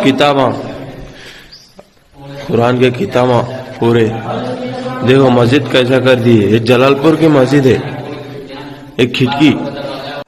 किताबा कुरान के किताबा पूरे देखो मस्जिद कैसा कर दी है। ये जलालपुर की मस्जिद है। एक खिड़की।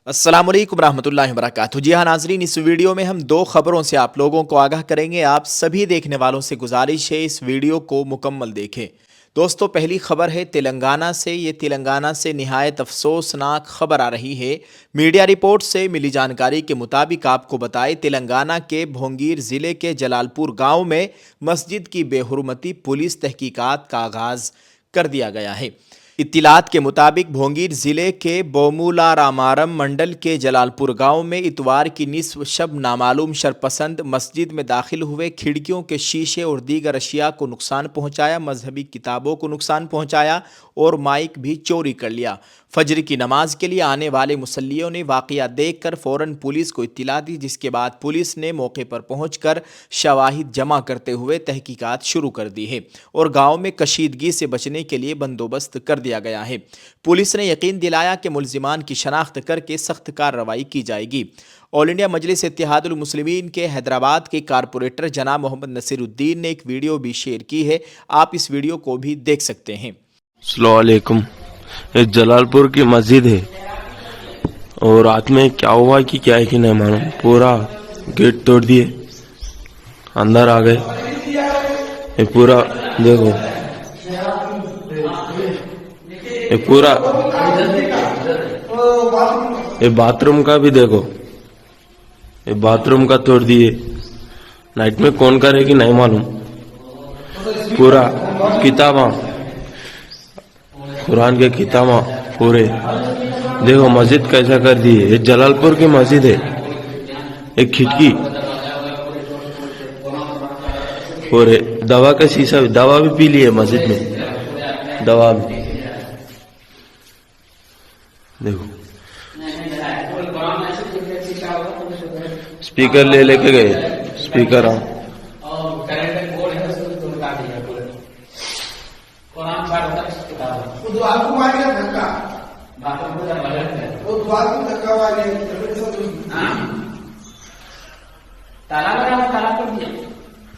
अस्सलामुअलैकुम रहमतुल्लाहि वबरकातुहू। जी हाँ नाजरीन, इस वीडियो में हम दो खबरों से आप लोगों को आगाह करेंगे। आप सभी देखने वालों से गुजारिश है इस वीडियो को मुकम्मल देखें। दोस्तों, पहली खबर है तेलंगाना से। ये तेलंगाना से निहायत अफसोसनाक खबर आ रही है। मीडिया रिपोर्ट से मिली जानकारी के मुताबिक आपको बताएं, तेलंगाना के भोंगीर ज़िले के जलालपुर गांव में मस्जिद की बेहुरमती पुलिस तहकीकात का आगाज़ कर दिया गया है। इत्तिलात के मुताबिक भोंगीर ज़िले के बोमूला रामारम मंडल के जलालपुर गांव में इतवार की निस्फ शब नामालूम शरपसंद मस्जिद में दाखिल हुए, खिड़कियों के शीशे और दीगर अशिया को नुकसान पहुंचाया, मजहबी किताबों को नुकसान पहुंचाया और माइक भी चोरी कर लिया। फजर की नमाज के लिए आने वाले मुसल्लियों ने वाक़या देखकर फ़ौरन पुलिस को इत्तिला दी, जिसके बाद पुलिस ने मौके पर पहुंचकर शवाहिद जमा करते हुए तहकीकात शुरू कर दी है और गांव में कशीदगी से बचने के लिए बंदोबस्त कर दिया गया है। पुलिस ने यकीन दिलाया कि मुल्जिमान की शनाख्त करके सख्त कार्रवाई की जाएगी। ऑल इंडिया मजलिस इत्तेहादुल मुस्लिमीन के हैदराबाद के कारपोरेटर जनाब मोहम्मद नसीरुद्दीन ने एक वीडियो भी शेयर की है। आप इस वीडियो को भी देख सकते हैं। अस्सलाम वालेकुम। ये जलालपुर की मस्जिद है और रात में क्या हुआ कि क्या है कि नहीं मालूम, पूरा गेट तोड़ दिए, अंदर आ गए। ये पूरा देखो, ये पूरा ये बाथरूम का भी देखो, ये बाथरूम का तोड़ दिए। नाइट में कौन करेगी नहीं मालूम। पूरा किताबा कुरान के किताबा पूरे देखो मस्जिद कैसा कर दी है। ये जलालपुर की मस्जिद है। एक खिड़की पूरे दवा का शीशा, दवा भी पी ली है मस्जिद में, दवा भी देखो। स्पीकर ले लेके गए, स्पीकर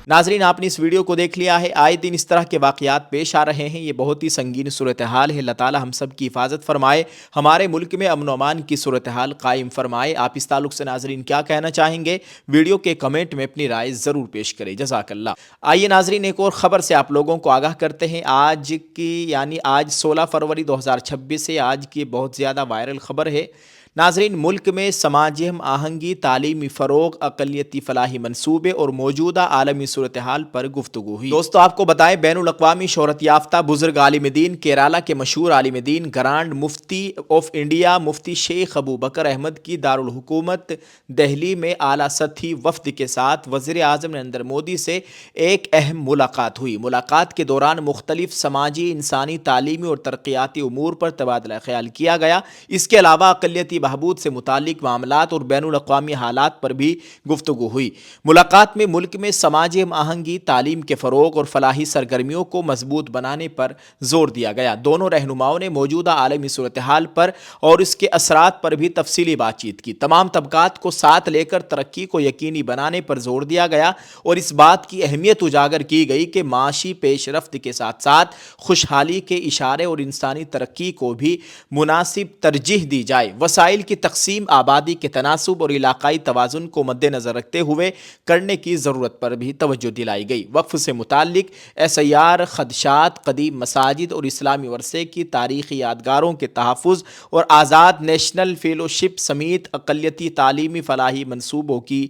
नाजरीन, आपने इस वीडियो को देख लिया है। आए दिन इस तरह के वाक़यात पेश आ रहे हैं। ये बहुत ही संगीन सूरत हाल है। अल्लाह ताला हम सब की हिफाजत फरमाए, हमारे मुल्क में अमन अमान की सूरत हाल कायम फरमाए। आप इस ताल्लुक़ से नाजरीन क्या कहना चाहेंगे, वीडियो के कमेंट में अपनी राय ज़रूर पेश करें। जज़ाकल्लाह। आइए नाजरीन, एक और ख़बर से आप लोगों को आगाह करते हैं। आज 16 फरवरी 2026 से आज की बहुत ज़्यादा वायरल ख़बर है। नाजरीन, मुल्क में समाजी हम आहंगी, तालीमी फ़रोग़, अक़लियती फ़लाही मनसूबे और मौजूदा आलमी सूरत हाल पर गुफ्तगू हुई। दोस्तों, आपको बताएं, बैनुल अक़वामी शोहरत याफ्ता बुज़ुर्ग आलिम दीन, केरला के मशहूर आलिम दीन, ग्रांड मुफ्ती ऑफ इंडिया मुफ्ती शेख अबू बकर अहमद की दारुल हुकूमत दिल्ली में आला सतही वफ़द के साथ वज़ीर आज़म नरेंद्र मोदी से एक अहम मुलाकात हुई। मुलाकात के दौरान मुख्तलिफ समाजी, इंसानी, तालीमी और तरक्याती उमूर पर तबादला ख्याल किया गया। इसके अलावा अक़लियती बहबूद से मुतालिक मामलात और बैनुल अक़वामी हालात पर भी गुफ्तगू हुई। मुलाकात में मुल्क में समाजी हम आहंगी, तालीम के फ़रोग़ और फलाही सरगर्मियों को मजबूत बनाने पर जोर दिया गया। दोनों रहनुमाओं ने मौजूदा आलमी सूरत हाल पर और इसके असरात पर भी तफसीली बातचीत की। तमाम तबकात को साथ लेकर तरक्की को यकीनी बनाने पर जोर दिया गया और इस बात की अहमियत उजागर की गई कि माशी पेशरफ्त के साथ साथ खुशहाली के इशारे और इंसानी तरक्की को भी मुनासिब तरजीह दी जाए। वसाइल की तकसीम, आबादी के तनासुब और इलाकाई तवाज़ुन को मद्देनज़र रखते हुए करने की ज़रूरत पर भी तवज्जो दिलाई गई। वक्फ से मुताल्लिक एसआईआर, खदशात, कदीम मसाजिद और इस्लामी वरसे की तारीख़ी यादगारों के तहफ़्फ़ुज़ और आज़ाद नेशनल फेलोशिप समेत अक़लियती तालीमी फ़लाही मनसूबों की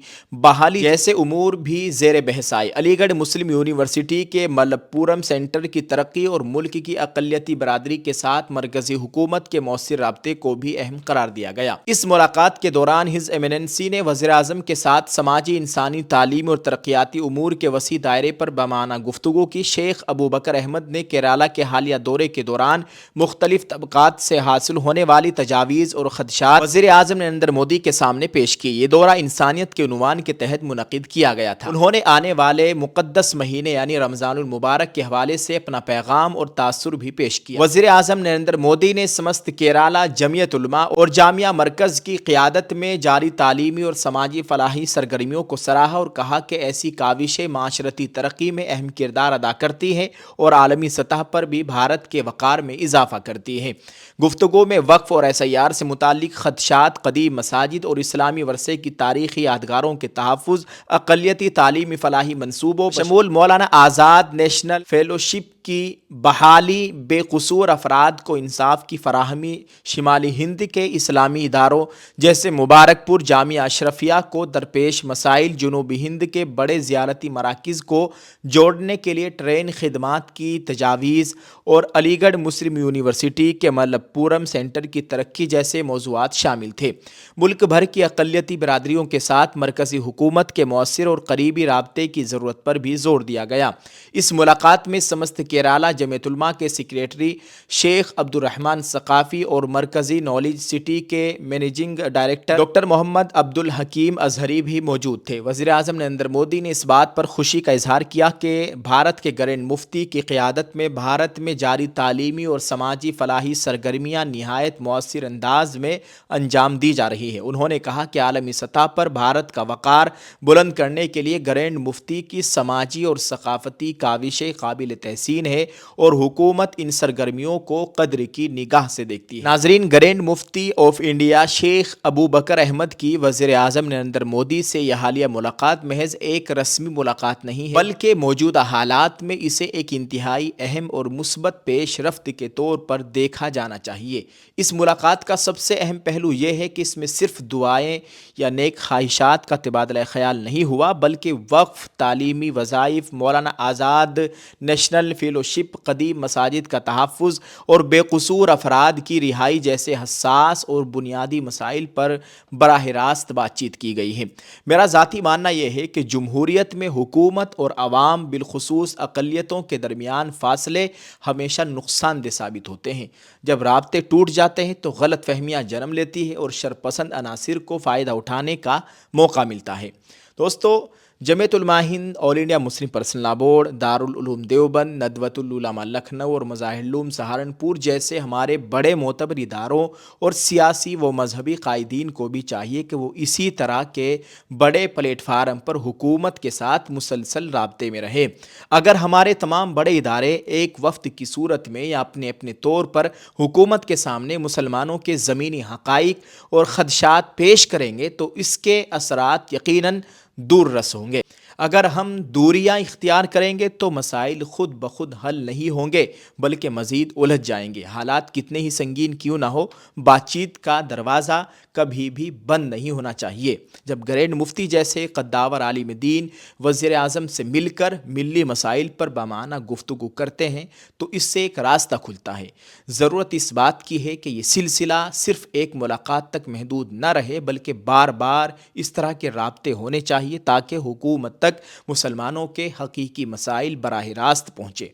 बहाली जैसे उमूर भी ज़ेर बहस आए। अलीगढ़ मुस्लिम यूनिवर्सिटी के मलप्पुरम सेंटर की तरक्की और मुल्क की अक़लियती बरादरी के साथ मरकज़ी हुकूमत के मौसर राब्ते को भी अहम करार दिया गया। इस मुलाकात के दौरान हिज एमिनेंसी ने वज़ीर आज़म के साथ समाजी, इंसानी, तालीमी और तरक्याती उमूर के वसी दायरे पर बमाना गुफ्तगू की। शेख अबू बकर अहमद ने केरला के हालिया दौरे के दौरान मुख्तलिफ तबकात से हासिल होने वाली तजावीज़ और खदशात वज़ीर आज़म नरेंद्र मोदी के सामने पेश की। ये दौरा इंसानियत के उन्वान के तहत मुनक़िद किया गया था। उन्होंने आने वाले मुक़द्दस महीने यानी रमज़ानुल मुबारक के हवाले से अपना पैगाम और तासुर भी पेश किया। वज़ीर आज़म नरेंद्र मोदी ने समस्त केरला जमियत उलमा और जामिया جامعہ مرکز کی قیادت میں جاری تعلیمی اور سماجی فلاحی سرگرمیوں کو سراہا اور کہا کہ ایسی کاوشیں معاشرتی ترقی میں اہم کردار ادا کرتی ہیں اور عالمی سطح پر بھی بھارت کے وقار میں اضافہ کرتی ہیں۔ گفتگو میں وقف اور SIR سے متعلق خدشات، قدیم مساجد اور اسلامی ورثے کی تاریخی یادگاروں کے تحفظ، اقلیتی تعلیمی فلاحی منصوبوں بشمول مولانا آزاد نیشنل فیلوشپ کی بحالی، بے قصور افراد کو انصاف کی فراہمی، شمالی ہند کے اسلامی اداروں جیسے مبارک پور جامعہ اشرفیہ کو درپیش مسائل، جنوبی ہند کے بڑے زیارتی مراکز کو جوڑنے کے لیے ٹرین خدمات کی تجاویز اور علی گڑھ مسلم یونیورسٹی کے ملپورم سینٹر کی ترقی جیسے موضوعات شامل تھے۔ ملک بھر کی اقلیتی برادریوں کے ساتھ مرکزی حکومت کے مؤثر اور قریبی رابطے کی ضرورت پر بھی زور دیا گیا۔ اس ملاقات میں سمست کیرالہ جمعیت علماء کے سیکریٹری شیخ عبد الرحمن ثقافی اور مرکزی نالج سٹی کے مینیجنگ ڈائریکٹر ڈاکٹر محمد عبد الحکیم اظہری بھی موجود تھے۔ وزیر اعظم نریندر مودی نے اس بات پر خوشی کا اظہار کیا کہ بھارت کے گرینڈ مفتی کی قیادت میں بھارت میں جاری تعلیمی اور سماجی فلاحی سرگرمیاں نہایت مؤثر انداز میں انجام دی جا رہی ہیں۔ انہوں نے کہا کہ عالمی سطح پر بھارت کا وقار بلند کرنے کے لیے گرینڈ مفتی کی سماجی اور ثقافتی کاوشیں قابل تحسین ہے اور حکومت ان سرگرمیوں کو قدر کی نگاہ سے دیکھتی ہے۔ ناظرین، گرینڈ مفتی آف انڈیا شیخ ابو بکر احمد کی وزیر اعظم نریندر مودی سے یہ حالیہ ملاقات محض ایک رسمی ملاقات نہیں ہے، بلکہ موجودہ حالات میں اسے ایک انتہائی اہم اور مثبت پیش رفت کے طور پر دیکھا جانا چاہیے۔ اس ملاقات کا سب سے اہم پہلو یہ ہے کہ اس میں صرف دعائیں یا نیک خواہشات کا تبادلہ خیال نہیں ہوا، بلکہ وقف، تعلیمی وظائف، مولانا آزاد نیشنل فیلوشپ، قدیم مساجد کا تحفظ اور بے قصور افراد کی رہائی جیسے حساس اور بنیادی مسائل پر براہ راست بات چیت کی گئی ہے۔ میرا ذاتی ماننا یہ ہے کہ جمہوریت میں حکومت اور عوام، بالخصوص اقلیتوں کے درمیان فاصلے ہمیشہ نقصان دہ ثابت ہوتے ہیں۔ جب رابطے ٹوٹ جاتے ہیں تو غلط فہمیاں جنم لیتی ہے اور شرپسند عناصر کو فائدہ اٹھانے کا موقع ملتا ہے۔ دوستو، جمعیت علماء ہند، آل انڈیا مسلم پرسنل لا بورڈ، دارالعلوم دیوبند، ندوۃ العلماء لکھنؤ اور مظاہر العلوم سہارنپور جیسے ہمارے بڑے معتبر اداروں اور سیاسی و مذہبی قائدین کو بھی چاہیے کہ وہ اسی طرح کے بڑے پلیٹ فارم پر حکومت کے ساتھ مسلسل رابطے میں رہے۔ اگر ہمارے تمام بڑے ادارے ایک وفد کی صورت میں یا اپنے اپنے طور پر حکومت کے سامنے مسلمانوں کے زمینی حقائق اور خدشات پیش کریں گے تو اس کے اثرات یقیناً دور رس ہوں گے۔ اگر ہم دوریاں اختیار کریں گے تو مسائل خود بخود حل نہیں ہوں گے بلکہ مزید الجھ جائیں گے۔ حالات کتنے ہی سنگین کیوں نہ ہو، بات چیت کا دروازہ کبھی بھی بند نہیں ہونا چاہیے۔ جب گرینڈ مفتی جیسے قداور عالم دین وزیر اعظم سے مل کر ملی مسائل پر بامعنی گفتگو کرتے ہیں تو اس سے ایک راستہ کھلتا ہے۔ ضرورت اس بات کی ہے کہ یہ سلسلہ صرف ایک ملاقات تک محدود نہ رہے بلکہ بار بار اس طرح کے رابطے ہونے چاہیے تاکہ حکومت تک مسلمانوں کے حقیقی مسائل براہ راست پہنچے۔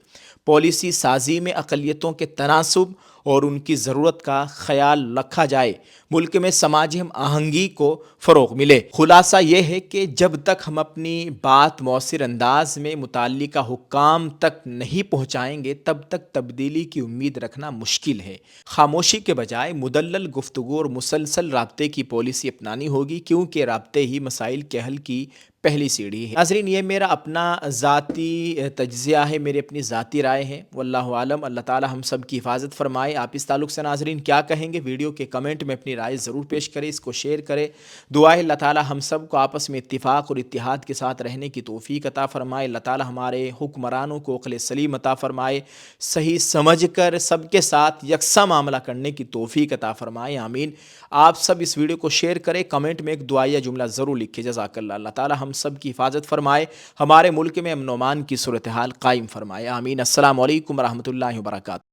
پالیسی سازی میں اقلیتوں کے تناسب اور ان کی ضرورت کا خیال رکھا جائے، ملک میں سماجی ہم آہنگی کو فروغ ملے۔ خلاصہ یہ ہے کہ جب تک ہم اپنی بات مؤثر انداز میں متعلقہ حکام تک نہیں پہنچائیں گے تب تک تبدیلی کی امید رکھنا مشکل ہے۔ خاموشی کے بجائے مدلل گفتگو اور مسلسل رابطے کی پالیسی اپنانی ہوگی، کیونکہ رابطے ہی مسائل کے حل کی پہلی سیڑھی ہے۔ ناظرین، یہ میرا اپنا ذاتی تجزیہ ہے، میری اپنی ذاتی رائے ہے، واللہ عالم۔ اللہ تعالی ہم سب کی حفاظت فرمائے۔ آپ اس تعلق سے ناظرین کیا کہیں گے؟ ویڈیو کے کمنٹ میں اپنی رائے ضرور پیش کریں، اس کو شیئر کریں۔ دعا ہے اللہ تعالی ہم سب کو آپس میں اتفاق اور اتحاد کے ساتھ رہنے کی توفیق عطا فرمائے۔ اللہ تعالی ہمارے حکمرانوں کو عقل سلیم عطا فرمائے، صحیح سمجھ کر سب کے ساتھ یکساں معاملہ کرنے کی توفیق عطا فرمائے، آمین۔ آپ سب اس ویڈیو کو شیئر کریں، کمنٹ میں ایک دعائیہ جملہ ضرور لکھیں، جزاک اللہ۔ اللہ تعالی ہم سب کی حفاظت فرمائے، ہمارے ملک میں امن و امان کی صورتحال قائم فرمائے، آمین۔ السلام علیکم ورحمۃ اللہ وبرکاتہ۔